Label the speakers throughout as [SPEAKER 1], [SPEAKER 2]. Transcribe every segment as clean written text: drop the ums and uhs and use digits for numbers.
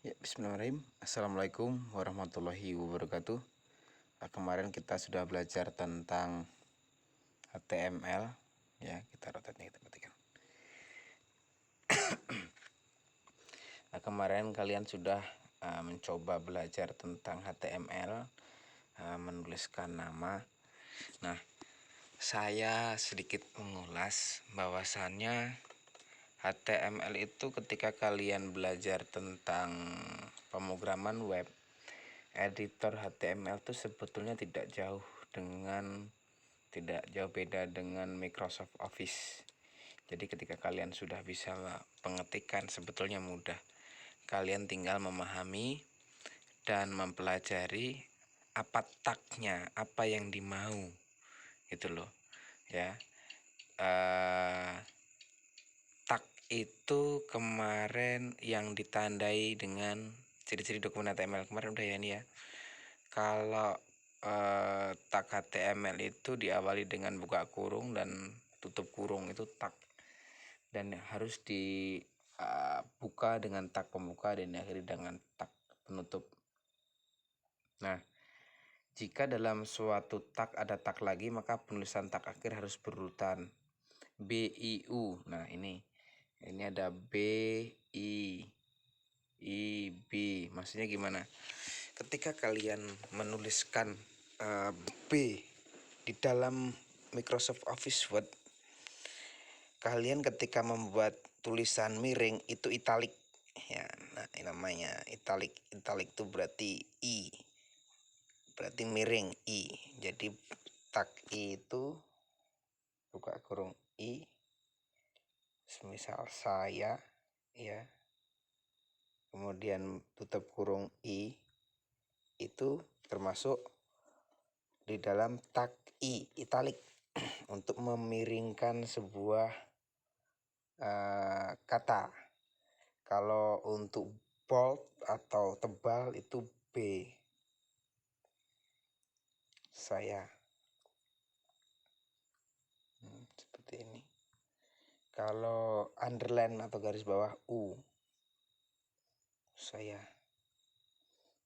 [SPEAKER 1] Ya, bismillahirrahmanirrahim. Assalamualaikum warahmatullahi wabarakatuh. Kemarin kita sudah belajar tentang HTML. Ya, kita rotatnya kita ketikkan. Kemarin kalian sudah mencoba belajar tentang HTML, menuliskan nama. Nah, saya sedikit mengulas bahwasannya HTML itu ketika kalian belajar tentang pemrograman web, editor HTML itu sebetulnya tidak jauh beda dengan Microsoft Office. Jadi ketika kalian sudah bisa pengetikan sebetulnya mudah. Kalian tinggal memahami dan mempelajari apa tagnya, apa yang dimau, gitu loh, ya. Tag itu kemarin yang ditandai dengan ciri-ciri dokumen HTML kemarin udah ya ini ya. Kalau tag HTML itu diawali dengan buka kurung dan tutup kurung, itu tag, dan harus dibuka dengan tag pembuka dan diakhiri dengan tag penutup. Nah, jika dalam suatu tag ada tag lagi, maka penulisan tag akhir harus berurutan BIU. Nah, ini ada B, I, B. Maksudnya gimana? Ketika kalian menuliskan B di dalam Microsoft Office Word, kalian ketika membuat tulisan miring itu italik ya. Nah, ini namanya italik. Italik itu berarti I, berarti miring I. Jadi tag I itu buka kurung I, semisal saya ya, kemudian tutup kurung I, itu termasuk di dalam tag I italik untuk memiringkan sebuah kata. Kalau untuk bold atau tebal itu B, saya. Seperti ini. Kalau underline atau garis bawah U, saya,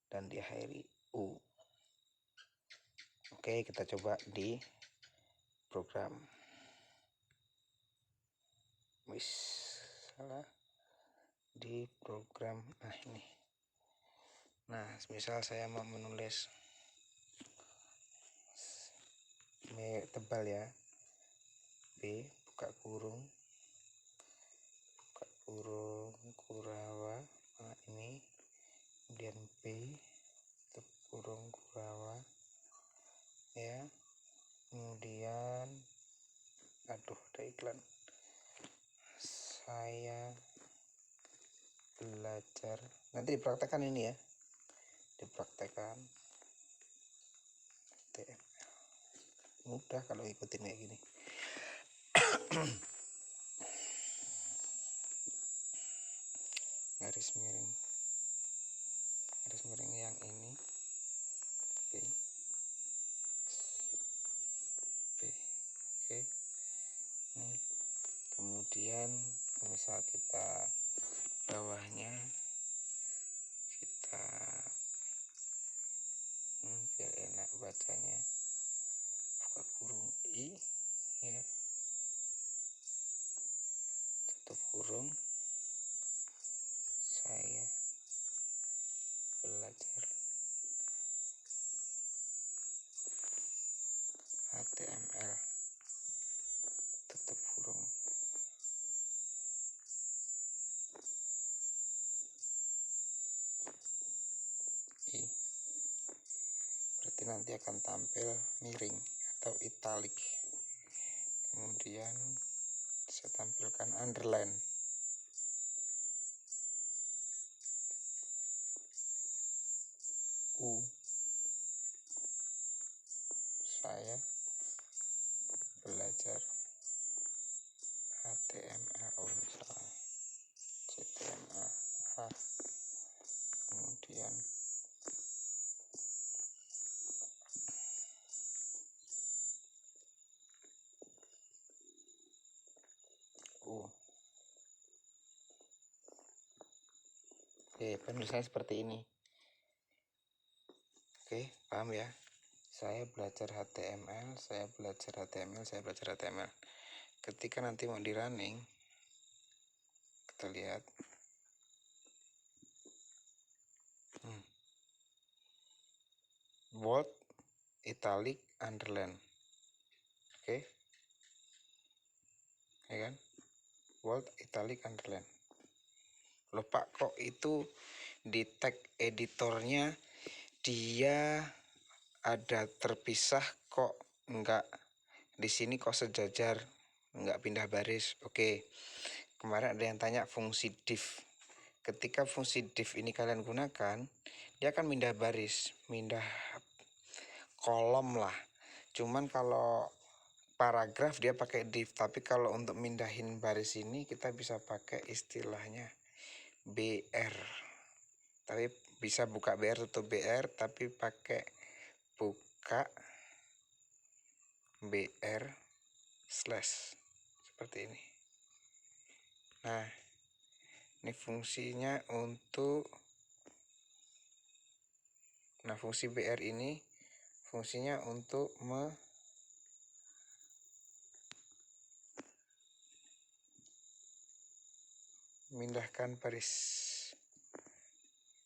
[SPEAKER 1] dan diakhiri U. Oke, kita coba di program. Salah di program. Nah, ini. Nah, misal saya mau menulis tebal ya, B buka kurung Kurawa. Nah, ini kemudian B tutup kurung Kurawa ya, kemudian aduh ada iklan, saya belajar. Nanti dipraktekkan ini ya, dipraktekkan HTML. Mudah kalau ikutin kayak gini. garis miring yang ini B, oke. Ini kemudian misal kita bawahnya kita biar enak bacanya, buka kurung I ya, tutup kurung saya belajar HTML, tutup kurung I. Berarti nanti akan tampil miring atau italik. Kemudian saya tampilkan underline. U, saya belajar HTML, misalnya HTML, kemudian U. Oke, penulisannya seperti ini. Oke, paham ya? Saya belajar HTML, saya belajar HTML, saya belajar HTML. Ketika nanti mau di running, kita lihat. Bold, italic, underline. Oke. Ya kan? Bold, italic, underline. Loh Pak, kok itu di tag editornya dia ada terpisah, kok enggak di sini, kok sejajar, enggak pindah baris? Oke, kemarin ada yang tanya fungsi div. Ketika fungsi div ini kalian gunakan, dia akan pindah baris, pindah kolom lah. Cuman kalau paragraf dia pakai div, tapi kalau untuk mindahin baris ini kita bisa pakai istilahnya BR. Tapi bisa buka BR, tutup BR, tapi pakai buka BR slash seperti ini. Nah, ini fungsinya untuk fungsi BR ini fungsinya untuk memindahkan baris.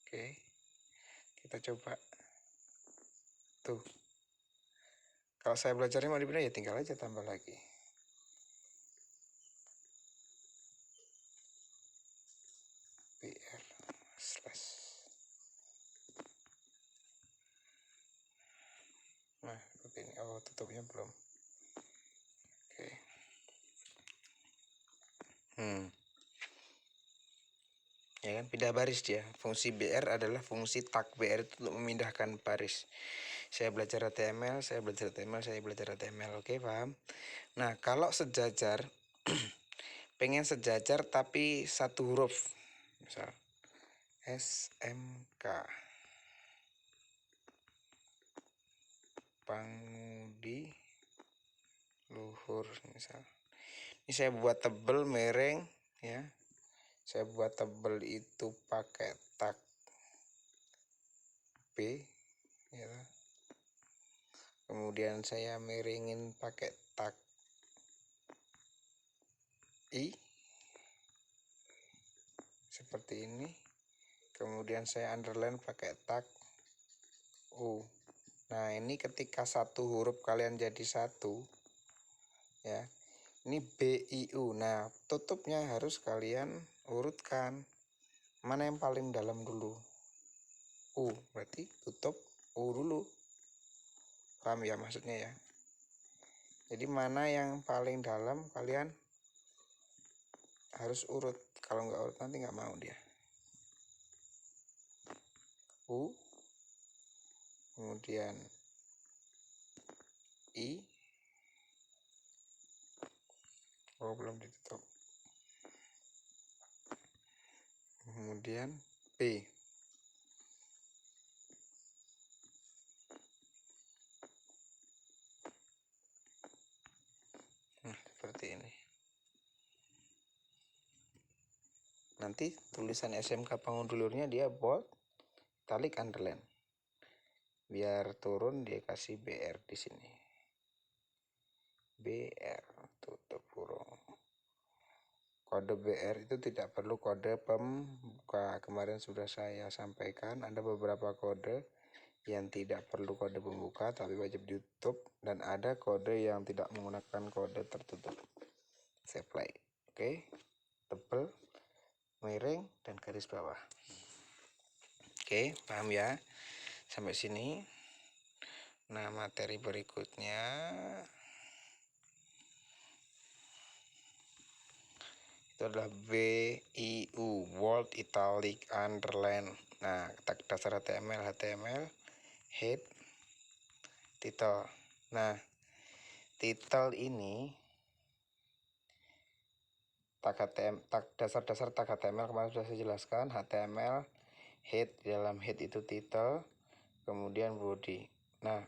[SPEAKER 1] Oke, kita coba tuh. Kalau saya belajarnya mau dipindah ya tinggal aja tambah lagi. BR slash. Nah, seperti ini. Oh, tutupnya belum. Oke. Ya kan, pindah baris dia. Fungsi BR adalah fungsi tag BR itu untuk memindahkan baris. Saya belajar HTML, saya belajar HTML, saya belajar HTML. Oke, paham? Nah, kalau sejajar, pengen sejajar tapi satu huruf. Misal SMK Pangudi Luhur misal. Ini saya buat tebel mereng ya. Saya buat tebel itu pakai tag B ya. Kemudian saya miringin pakai tag I seperti ini. Kemudian saya underline pakai tag U. Nah, ini ketika satu huruf kalian jadi satu ya. Ini BIU. Nah, tutupnya harus kalian urutkan. Mana yang paling dalam dulu? U, berarti tutup U dulu. Paham ya maksudnya ya? Jadi mana yang paling dalam kalian harus urut. Kalau nggak urut nanti nggak mau dia. U, kemudian I. Oh, belum ditutup. Kemudian P. Nah, seperti ini. Nanti tulisan SMK Pangudulurnya dia bold, italic, underline. Biar turun dia kasih BR di sini. BR tutup kurung. Kode BR itu tidak perlu kode pembuka. Kemarin sudah saya sampaikan ada beberapa kode yang tidak perlu kode pembuka tapi wajib ditutup, dan ada kode yang tidak menggunakan kode tertutup. Saya play. Oke. Tebel, miring, dan garis bawah. Oke, paham ya? Sampai sini. Nah, materi berikutnya itu adalah BIU, bold, italic, underline. Nah, dasar HTML, head, title. Nah, title ini dasar tag HTML kemarin sudah saya jelaskan. HTML head, di dalam head itu title, kemudian body. Nah,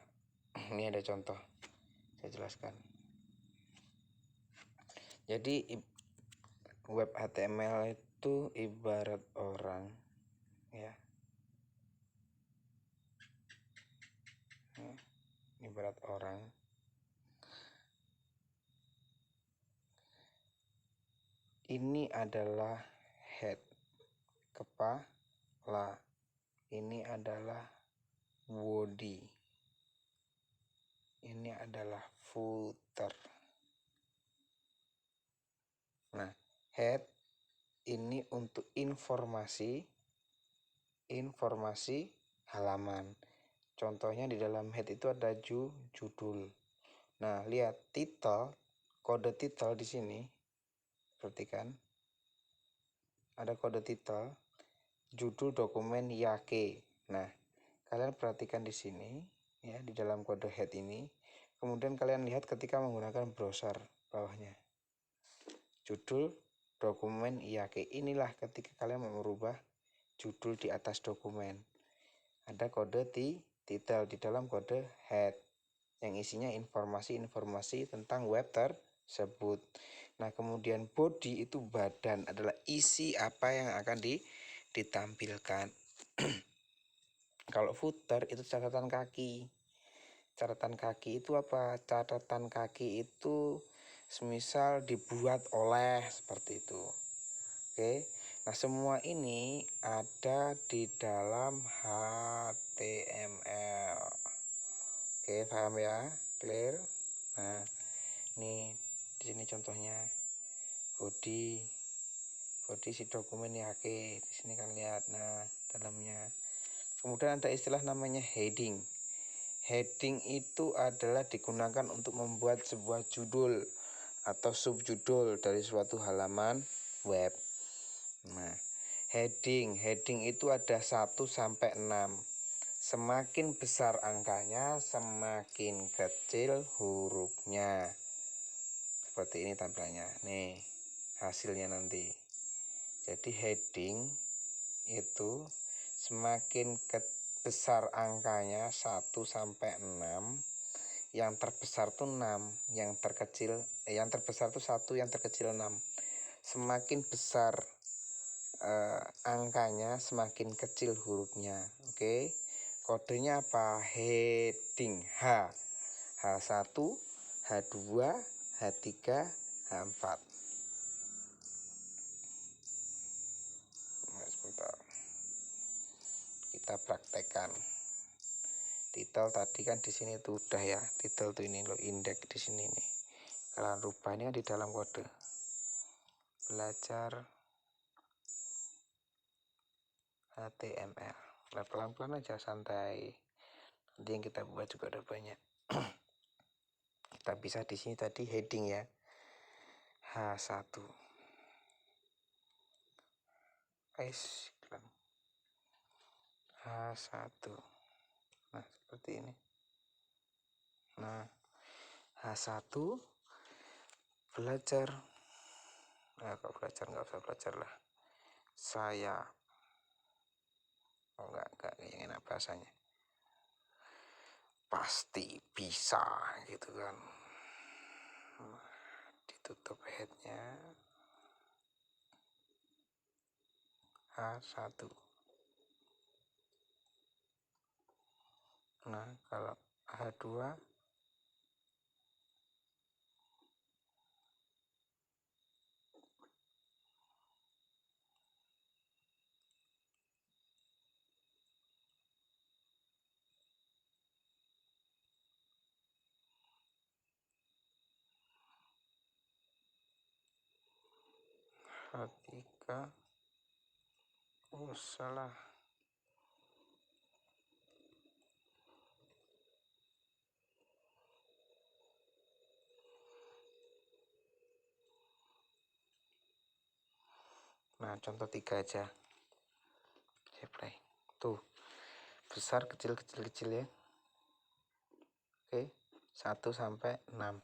[SPEAKER 1] ini ada contoh, saya jelaskan. Jadi web HTML itu ibarat orang ya. Ini berat orang. Ini adalah head, kepala. Ini adalah body. Ini adalah footer. Nah, head ini untuk informasi halaman. Contohnya di dalam head itu ada judul. Nah, lihat title, kode title di sini. Perhatikan. Ada kode title, judul dokumen Yake. Nah, kalian perhatikan di sini ya, di dalam kode head ini. Kemudian kalian lihat ketika menggunakan browser bawahnya. Judul dokumen Yake. Inilah ketika kalian mau merubah judul di atas dokumen. Ada kode title di dalam kode head yang isinya informasi-informasi tentang web tersebut. Nah, kemudian body itu badan, adalah isi apa yang akan ditampilkan. Kalau footer itu catatan kaki. Catatan kaki itu apa? Catatan kaki itu semisal dibuat oleh, seperti itu. Oke. Nah, semua ini ada di dalam HTML. Oke, paham ya? Clear? Nah, ini di sini contohnya body si dokumen Yake. Di sini kan lihat. Nah, dalamnya. Kemudian ada istilah namanya heading. Heading itu adalah digunakan untuk membuat sebuah judul atau subjudul dari suatu halaman web. Nah, heading itu ada 1 sampai 6. Semakin besar angkanya, semakin kecil hurufnya. Seperti ini tampilannya. Nih, hasilnya nanti. Jadi heading itu semakin besar angkanya 1 sampai 6. Yang terbesar tuh 6, yang terbesar tuh 1, yang terkecil 6. Semakin besar angkanya, semakin kecil hurufnya. Oke. Kodenya apa? Heading H1, H2, H3, H4. Nah, sebentar. Kita praktekkan. Titel tadi kan di sini tuh udah ya. Titel tuh ini loh, indeks di sini nih. Kalian rubah ini di dalam kode. Belajar HTML. Nah, pelan-pelan aja, santai. Nanti yang kita buat juga ada banyak. Kita bisa di sini tadi heading ya. H1. H1. Nah, seperti ini. Nah, H1 belajar. Nah, kalau belajar nggak usah belajar lah. Saya enggak yang enak bahasanya. Pasti bisa gitu kan. Nah, ditutup headnya. H1. Nah, kalau H2 H3. Oh, salah. Nah, contoh 3 aja. Play. Tuh, besar, kecil ya. Oke, 1 sampai 6.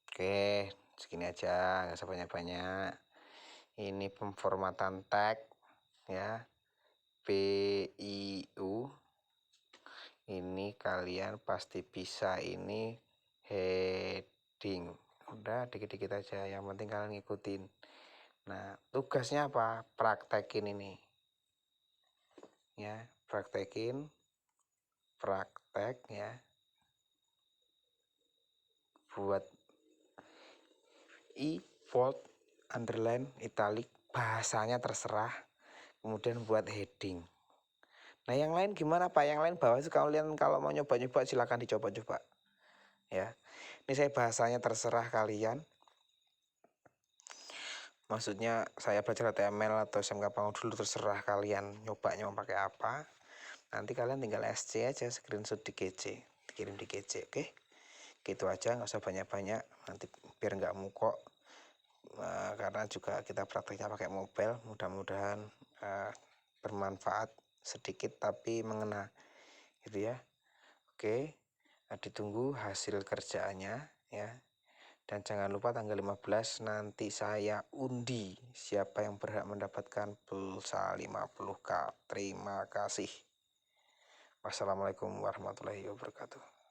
[SPEAKER 1] Oke, segini aja, nggak usah banyak-banyak. Ini pemformatan tag ya. PIU. Ini kalian pasti bisa. Ini heading. Udah dikit-dikit aja, yang penting kalian ngikutin. Nah, tugasnya apa? Praktekin ini. ya, praktek ya, buat bold, underline, italic, bahasanya terserah, kemudian buat heading. Nah yang lain gimana Pak? Yang lain bawah itu kalian kalau mau nyoba-nyoba silakan dicoba-coba ya. Ini saya bahasanya terserah kalian. Maksudnya saya belajar HTML atau SMK Pangu dulu terserah kalian nyobanya mau pakai apa. Nanti kalian tinggal SC aja, screenshot di GC, dikirim di GC, oke? Gitu aja, nggak usah banyak-banyak, nanti biar nggak mukok. Karena juga kita prakteknya pakai mobile, mudah-mudahan bermanfaat sedikit tapi mengena gitu ya. Oke, ditunggu hasil kerjaannya ya. Dan jangan lupa tanggal 15 nanti saya undi siapa yang berhak mendapatkan pulsa 50K. Terima kasih. Wassalamualaikum warahmatullahi wabarakatuh.